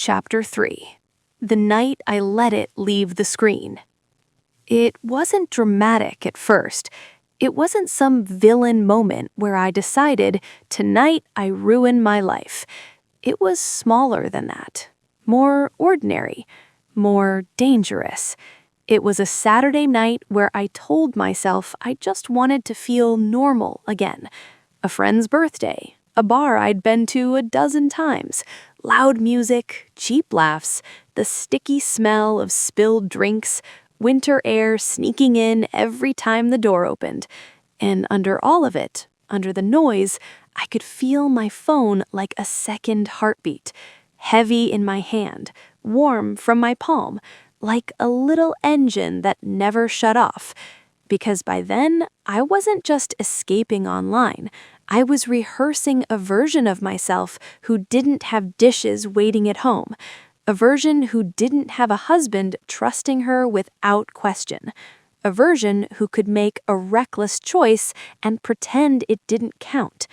Chapter 3. The Night I Let It Leave the Screen. It wasn't dramatic at first. It wasn't some villain moment where I decided, tonight I ruin my life. It was smaller than that. More ordinary. More dangerous. It was a Saturday night where I told myself I just wanted to feel normal again. A friend's birthday. A bar I'd been to a dozen times. Loud music, cheap laughs, the sticky smell of spilled drinks, winter air sneaking in every time the door opened. And under all of it, under the noise, I could feel my phone like a second heartbeat. Heavy in my hand, warm from my palm, like a little engine that never shut off. Because by then, I wasn't just escaping online. I was rehearsing a version of myself who didn't have dishes waiting at home. A version who didn't have a husband trusting her without question. A version who could make a reckless choice and pretend it didn't count.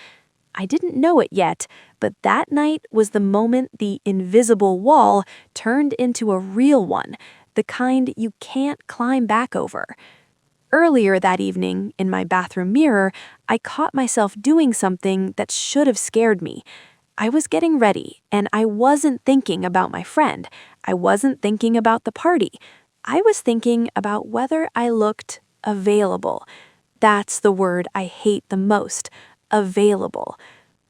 I didn't know it yet, but that night was the moment the invisible wall turned into a real one, the kind you can't climb back over. Earlier that evening, in my bathroom mirror, I caught myself doing something that should have scared me. I was getting ready, and I wasn't thinking about my friend. I wasn't thinking about the party. I was thinking about whether I looked available. That's the word I hate the most, available.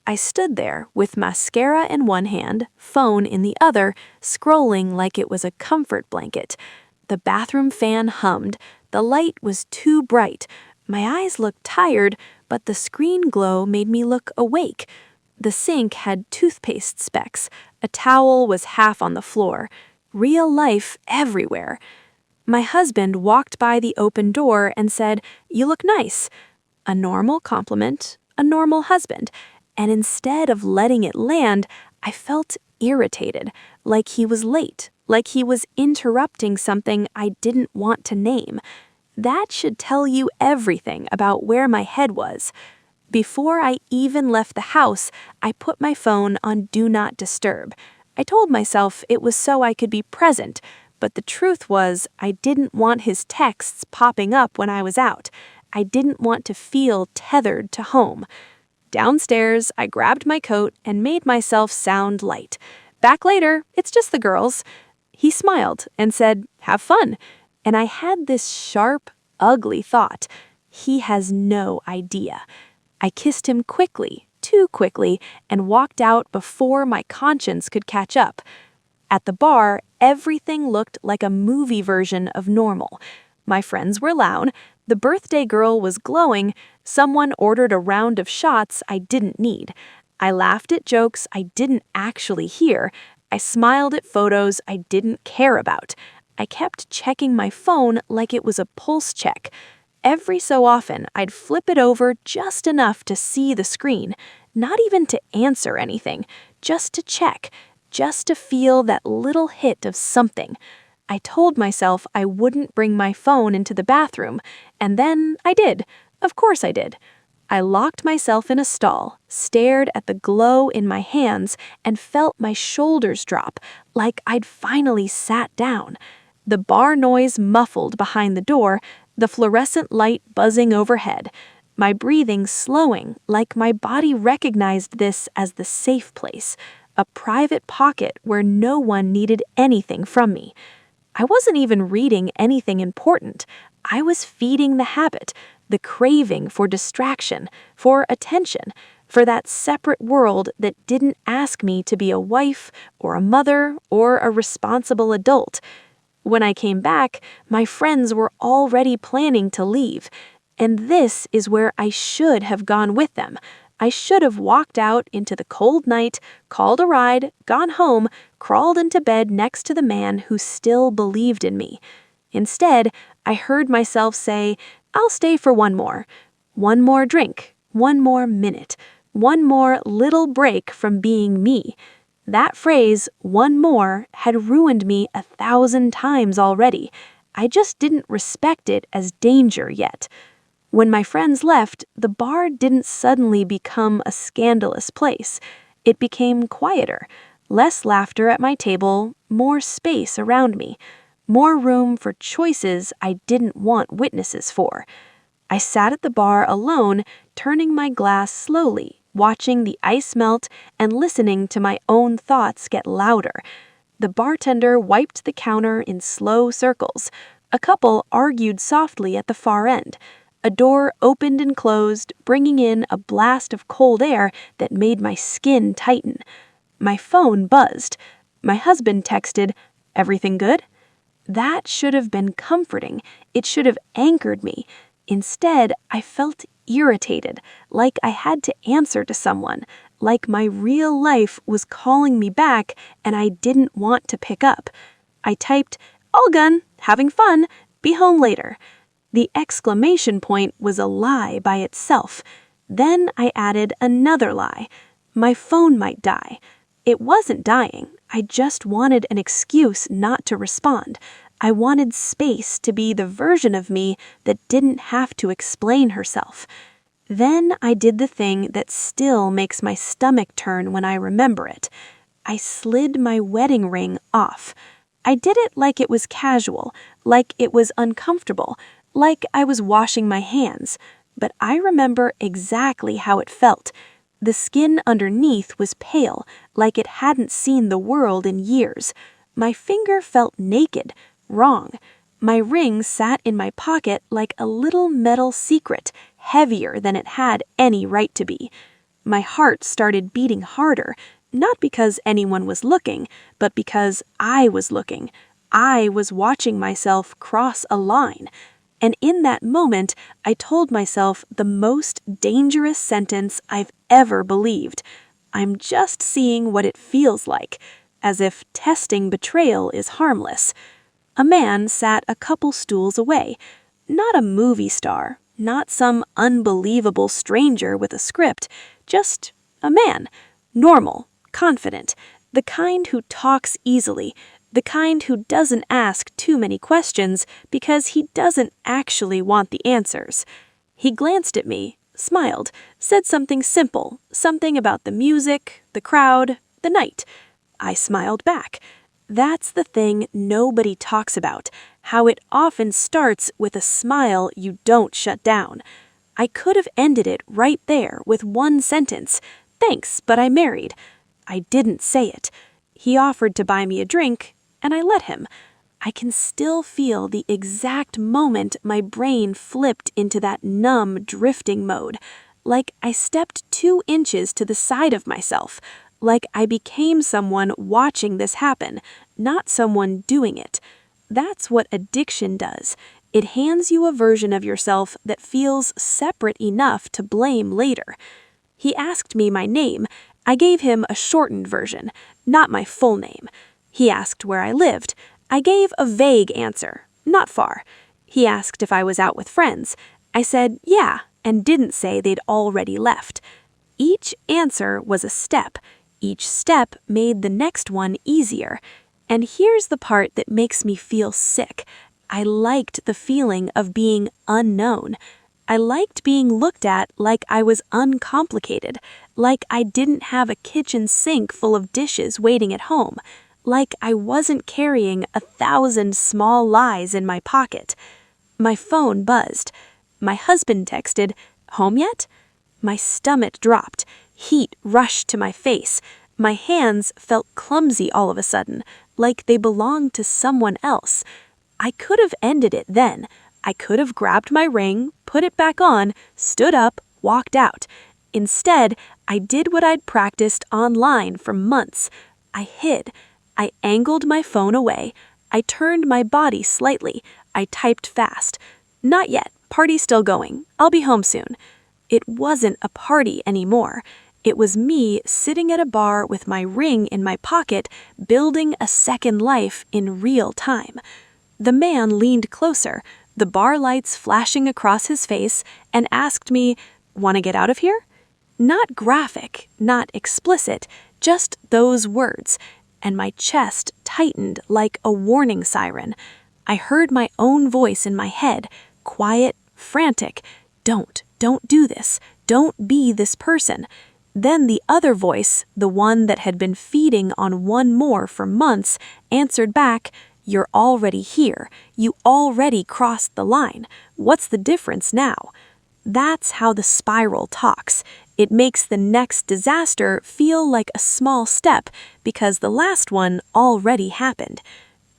I stood there with mascara in one hand, phone in the other, scrolling like it was a comfort blanket. The bathroom fan hummed. The light was too bright. My eyes looked tired, but the screen glow made me look awake. The sink had toothpaste specks. A towel was half on the floor. Real life everywhere. My husband walked by the open door and said, "You look nice." A normal compliment, a normal husband. And instead of letting it land, I felt irritated, like he was late, like he was interrupting something I didn't want to name. That should tell you everything about where my head was. Before I even left the house, I put my phone on Do Not Disturb. I told myself it was so I could be present, but the truth was I didn't want his texts popping up when I was out. I didn't want to feel tethered to home. Downstairs, I grabbed my coat and made myself sound light. "Back later, it's just the girls." He smiled and said, "Have fun." And I had this sharp, ugly thought. He has no idea. I kissed him quickly, too quickly, and walked out before my conscience could catch up. At the bar, everything looked like a movie version of normal. My friends were loud. The birthday girl was glowing. Someone ordered a round of shots I didn't need. I laughed at jokes I didn't actually hear. I smiled at photos I didn't care about. I kept checking my phone like it was a pulse check. Every so often, I'd flip it over just enough to see the screen, not even to answer anything, just to check, just to feel that little hit of something. I told myself I wouldn't bring my phone into the bathroom, and then I did. Of course I did. I locked myself in a stall, stared at the glow in my hands, and felt my shoulders drop, like I'd finally sat down. The bar noise muffled behind the door, the fluorescent light buzzing overhead, my breathing slowing like my body recognized this as the safe place, a private pocket where no one needed anything from me. I wasn't even reading anything important. I was feeding the habit, the craving for distraction, for attention, for that separate world that didn't ask me to be a wife or a mother or a responsible adult. When I came back, my friends were already planning to leave, and this is where I should have gone with them. I should have walked out into the cold night, called a ride, gone home, crawled into bed next to the man who still believed in me. Instead, I heard myself say, "I'll stay for one more drink, one more minute, one more little break from being me." That phrase, "one more," had ruined me 1,000 times already. I just didn't respect it as danger yet. When my friends left, the bar didn't suddenly become a scandalous place. It became quieter, Less laughter at my table, more space around me, more room for choices I didn't want witnesses for. I sat at the bar alone, turning my glass slowly, watching the ice melt and listening to my own thoughts get louder. The bartender wiped the counter in slow circles. A couple argued softly at the far end. A door opened and closed, bringing in a blast of cold air that made my skin tighten. My phone buzzed. My husband texted, "Everything good?" That should have been comforting. It should have anchored me. Instead, I felt irritated, like I had to answer to someone, like my real life was calling me back and I didn't want to pick up. I typed, "All gun, having fun, be home later." The exclamation point was a lie by itself. Then I added another lie. My phone might die. It wasn't dying. I just wanted an excuse not to respond. I wanted space to be the version of me that didn't have to explain herself. Then I did the thing that still makes my stomach turn when I remember it. I slid my wedding ring off. I did it like it was casual, like it was uncomfortable, like I was washing my hands. But I remember exactly how it felt. The skin underneath was pale, like it hadn't seen the world in years. My finger felt naked, wrong. My ring sat in my pocket like a little metal secret, heavier than it had any right to be. My heart started beating harder, not because anyone was looking, but because I was looking. I was watching myself cross a line. And in that moment, I told myself the most dangerous sentence I've ever believed. I'm just seeing what it feels like, as if testing betrayal is harmless. A man sat a couple stools away. Not a movie star, not some unbelievable stranger with a script, just a man. Normal, confident, the kind who talks easily, the kind who doesn't ask too many questions because he doesn't actually want the answers. He glanced at me, smiled, said something simple, something about the music, the crowd, the night. I smiled back. That's the thing nobody talks about, how it often starts with a smile you don't shut down. I could have ended it right there with one sentence, "Thanks, but I'm married." I didn't say it. He offered to buy me a drink, and I let him. I can still feel the exact moment my brain flipped into that numb, drifting mode, like I stepped 2 inches to the side of myself, like I became someone watching this happen, not someone doing it. That's what addiction does. It hands you a version of yourself that feels separate enough to blame later. He asked me my name. I gave him a shortened version, not my full name. He asked where I lived. I gave a vague answer, not far. He asked if I was out with friends. I said, yeah, and didn't say they'd already left. Each answer was a step. Each step made the next one easier. And here's the part that makes me feel sick. I liked the feeling of being unknown. I liked being looked at like I was uncomplicated, like I didn't have a kitchen sink full of dishes waiting at home, like I wasn't carrying 1,000 small lies in my pocket. My phone buzzed. My husband texted, "Home yet?" My stomach dropped. Heat rushed to my face. My hands felt clumsy all of a sudden, like they belonged to someone else. I could have ended it then. I could have grabbed my ring, put it back on, stood up, walked out. Instead, I did what I'd practiced online for months. I hid. I angled my phone away. I turned my body slightly. I typed fast. "Not yet. Party's still going. I'll be home soon." It wasn't a party anymore. It was me sitting at a bar with my ring in my pocket, building a second life in real time. The man leaned closer, the bar lights flashing across his face, and asked me, "Want to get out of here?" Not graphic, not explicit, just those words, and my chest tightened like a warning siren. I heard my own voice in my head, quiet, frantic. Don't do this. Don't be this person." Then the other voice, the one that had been feeding on one more for months, answered back, "You're already here. You already crossed the line. What's the difference now?" That's how the spiral talks. It makes the next disaster feel like a small step because the last one already happened.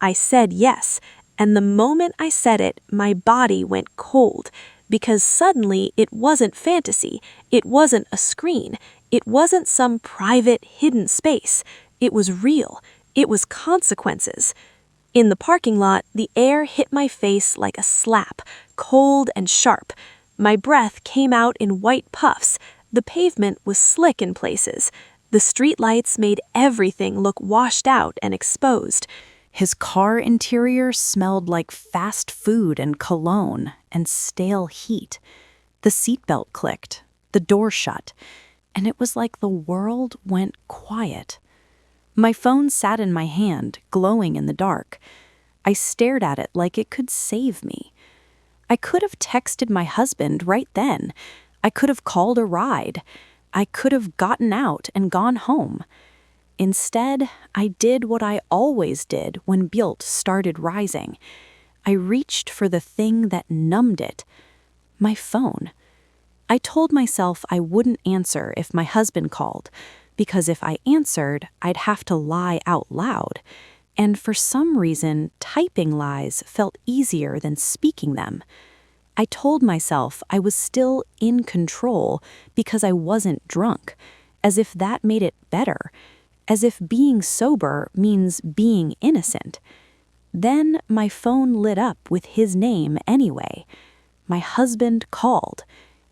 I said yes, and the moment I said it, my body went cold because suddenly it wasn't fantasy, it wasn't a screen, it wasn't some private, hidden space. It was real. It was consequences. In the parking lot, the air hit my face like a slap, cold and sharp. My breath came out in white puffs. The pavement was slick in places. The streetlights made everything look washed out and exposed. His car interior smelled like fast food and cologne and stale heat. The seatbelt clicked, the door shut, and it was like the world went quiet. My phone sat in my hand, glowing in the dark. I stared at it like it could save me. I could have texted my husband right then. I could have called a ride. I could have gotten out and gone home. Instead, I did what I always did when guilt started rising. I reached for the thing that numbed it, my phone. I told myself I wouldn't answer if my husband called, because if I answered, I'd have to lie out loud. And for some reason, typing lies felt easier than speaking them. I told myself I was still in control because I wasn't drunk, as if that made it better, as if being sober means being innocent. Then my phone lit up with his name anyway. My husband called.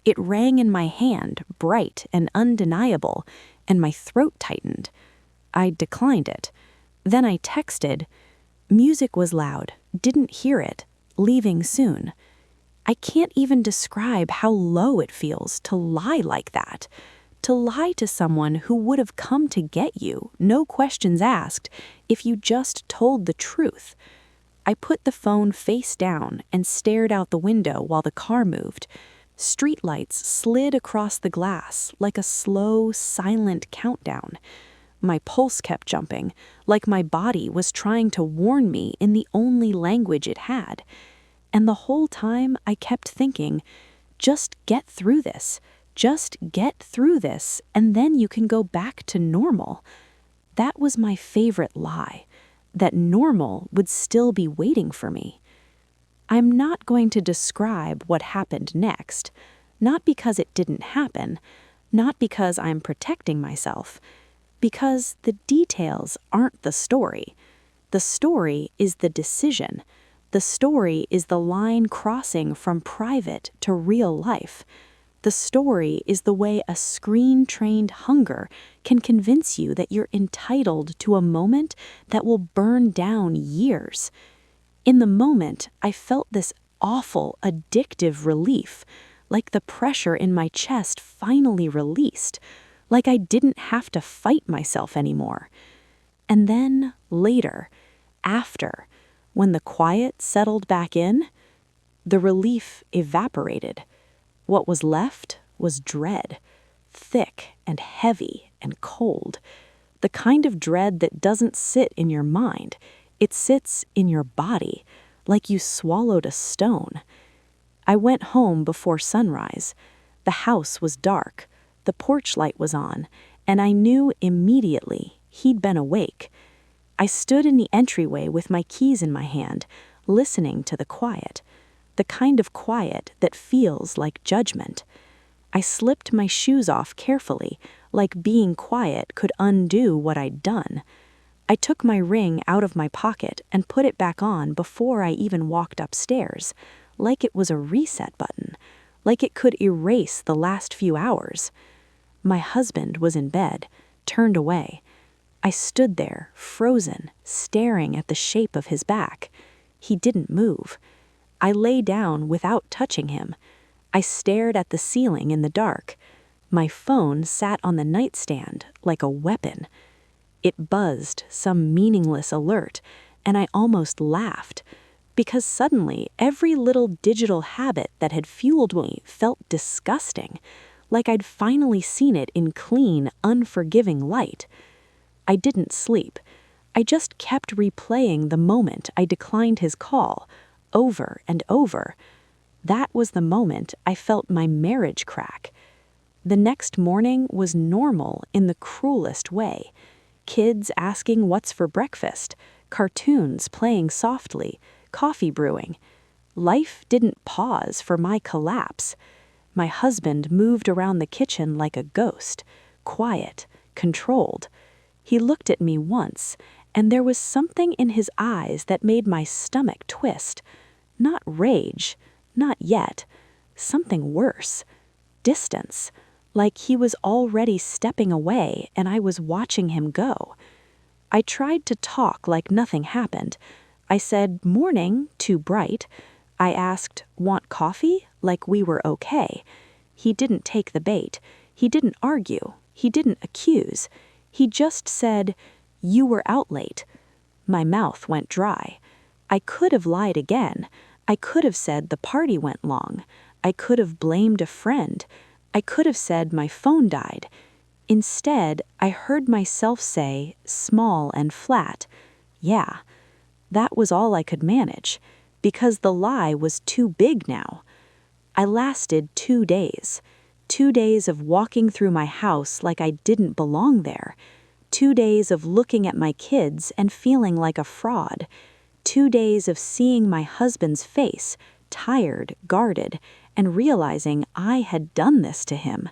It rang in my hand, bright and undeniable, and my throat tightened. I declined it. Then I texted. Music was loud, didn't hear it, leaving soon. I can't even describe how low it feels to lie like that. To lie to someone who would have come to get you, no questions asked, if you just told the truth. I put the phone face down and stared out the window while the car moved. Streetlights slid across the glass like a slow, silent countdown. My pulse kept jumping, like my body was trying to warn me in the only language it had. And the whole time I kept thinking, just get through this. Just get through this, and then you can go back to normal. That was my favorite lie, that normal would still be waiting for me. I'm not going to describe what happened next, not because it didn't happen, not because I'm protecting myself, because the details aren't the story. The story is the decision. The story is the line crossing from private to real life. The story is the way a screen-trained hunger can convince you that you're entitled to a moment that will burn down years. In the moment, I felt this awful, addictive relief, like the pressure in my chest finally released, like I didn't have to fight myself anymore. And then, later, after, when the quiet settled back in, the relief evaporated. What was left was dread, thick and heavy and cold, the kind of dread that doesn't sit in your mind. It sits in your body, like you swallowed a stone. I went home before sunrise. The house was dark, the porch light was on, and I knew immediately he'd been awake. I stood in the entryway with my keys in my hand, listening to the quiet. The kind of quiet that feels like judgment. I slipped my shoes off carefully, like being quiet could undo what I'd done. I took my ring out of my pocket and put it back on before I even walked upstairs, like it was a reset button, like it could erase the last few hours. My husband was in bed, turned away. I stood there, frozen, staring at the shape of his back. He didn't move. I lay down without touching him. I stared at the ceiling in the dark. My phone sat on the nightstand like a weapon. It buzzed, some meaningless alert, and I almost laughed, because suddenly every little digital habit that had fueled me felt disgusting, like I'd finally seen it in clean, unforgiving light. I didn't sleep. I just kept replaying the moment I declined his call, over and over. That was the moment I felt my marriage crack. The next morning was normal in the cruelest way. Kids asking what's for breakfast, cartoons playing softly, coffee brewing. Life didn't pause for my collapse. My husband moved around the kitchen like a ghost, quiet, controlled. He looked at me once, and there was something in his eyes that made my stomach twist. Not rage, not yet. Something worse. Distance. Like he was already stepping away and I was watching him go. I tried to talk like nothing happened. I said, "Morning," too bright. I asked, "Want coffee?" like we were okay. He didn't take the bait. He didn't argue. He didn't accuse. He just said, "You were out late." My mouth went dry. I could have lied again. I could have said the party went long. I could have blamed a friend. I could have said my phone died. Instead, I heard myself say, small and flat, "Yeah." That was all I could manage, because the lie was too big now. I lasted 2 days. 2 days of walking through my house like I didn't belong there. 2 days of looking at my kids and feeling like a fraud. 2 days of seeing my husband's face, tired, guarded, and realizing I had done this to him.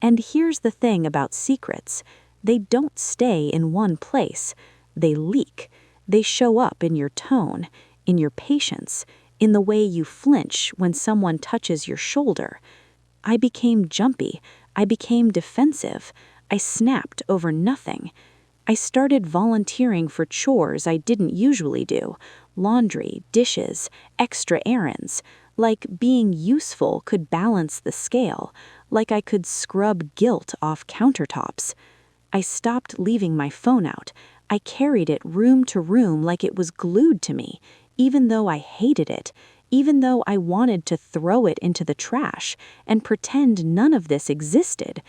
And here's the thing about secrets. They don't stay in one place. They leak. They show up in your tone, in your patience, in the way you flinch when someone touches your shoulder. I became jumpy. I became defensive. I snapped over nothing. I started volunteering for chores I didn't usually do. Laundry, dishes, extra errands. Like being useful could balance the scale. Like I could scrub guilt off countertops. I stopped leaving my phone out. I carried it room to room like it was glued to me, even though I hated it, even though I wanted to throw it into the trash and pretend none of this existed,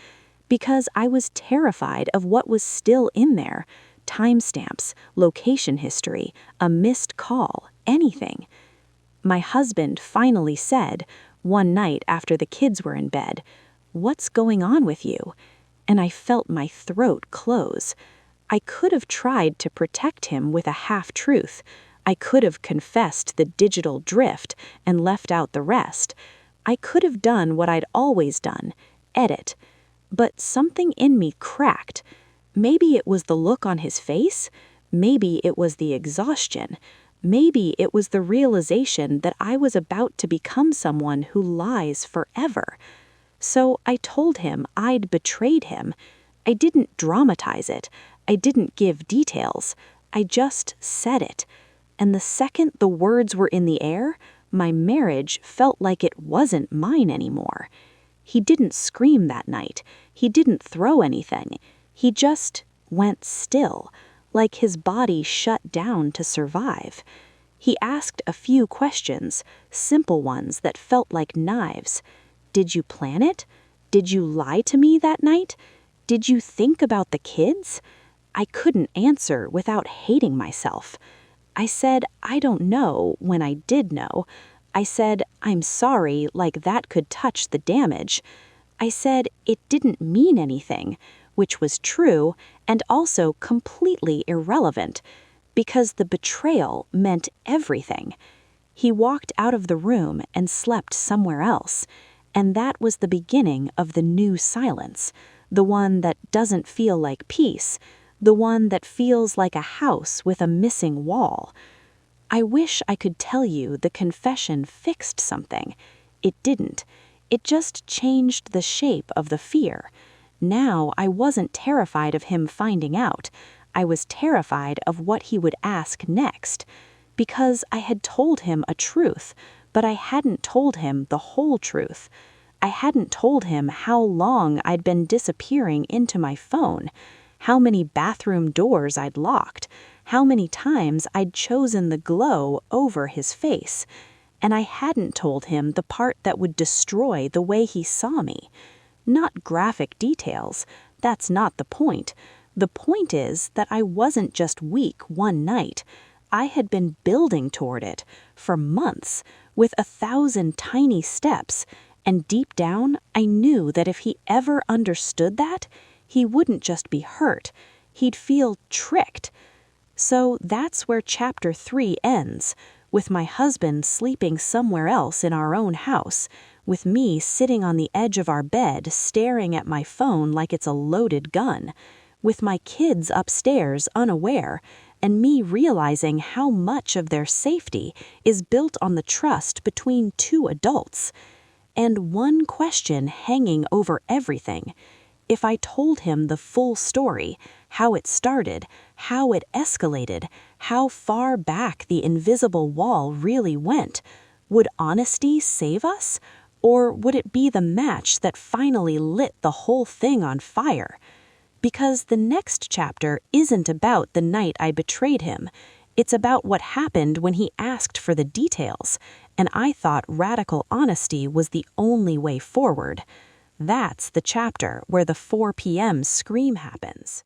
because I was terrified of what was still in there. Timestamps, location history, a missed call, anything. My husband finally said, one night after the kids were in bed, "What's going on with you?" And I felt my throat close. I could have tried to protect him with a half-truth. I could have confessed the digital drift and left out the rest. I could have done what I'd always done, edit. But something in me cracked. Maybe it was the look on his face. Maybe it was the exhaustion. Maybe it was the realization that I was about to become someone who lies forever. So I told him I'd betrayed him. I didn't dramatize it. I didn't give details. I just said it. And the second the words were in the air, my marriage felt like it wasn't mine anymore. He didn't scream that night. He didn't throw anything. He just went still, like his body shut down to survive. He asked a few questions, simple ones that felt like knives. Did you plan it? Did you lie to me that night? Did you think about the kids? I couldn't answer without hating myself. I said, "I don't know," when I did know. I said, "I'm sorry," like that could touch the damage. I said it didn't mean anything, which was true and also completely irrelevant, because the betrayal meant everything. He walked out of the room and slept somewhere else, and that was the beginning of the new silence, the one that doesn't feel like peace, the one that feels like a house with a missing wall. I wish I could tell you the confession fixed something. It didn't. It just changed the shape of the fear. Now I wasn't terrified of him finding out. I was terrified of what he would ask next, because I had told him a truth, but I hadn't told him the whole truth. I hadn't told him how long I'd been disappearing into my phone, how many bathroom doors I'd locked, how many times I'd chosen the glow over his face, and I hadn't told him the part that would destroy the way he saw me. Not graphic details. That's not the point. The point is that I wasn't just weak one night. I had been building toward it for months, with 1,000 tiny steps, and deep down, I knew that if he ever understood that, he wouldn't just be hurt, he'd feel tricked. So that's where Chapter 3 ends, with my husband sleeping somewhere else in our own house, with me sitting on the edge of our bed staring at my phone like it's a loaded gun, with my kids upstairs unaware, and me realizing how much of their safety is built on the trust between two adults. And one question hanging over everything. If I told him the full story, how it started, how it escalated, how far back the invisible wall really went, would honesty save us? Or would it be the match that finally lit the whole thing on fire? Because the next chapter isn't about the night I betrayed him. It's about what happened when he asked for the details, and I thought radical honesty was the only way forward. That's the chapter where the 4 p.m. scream happens.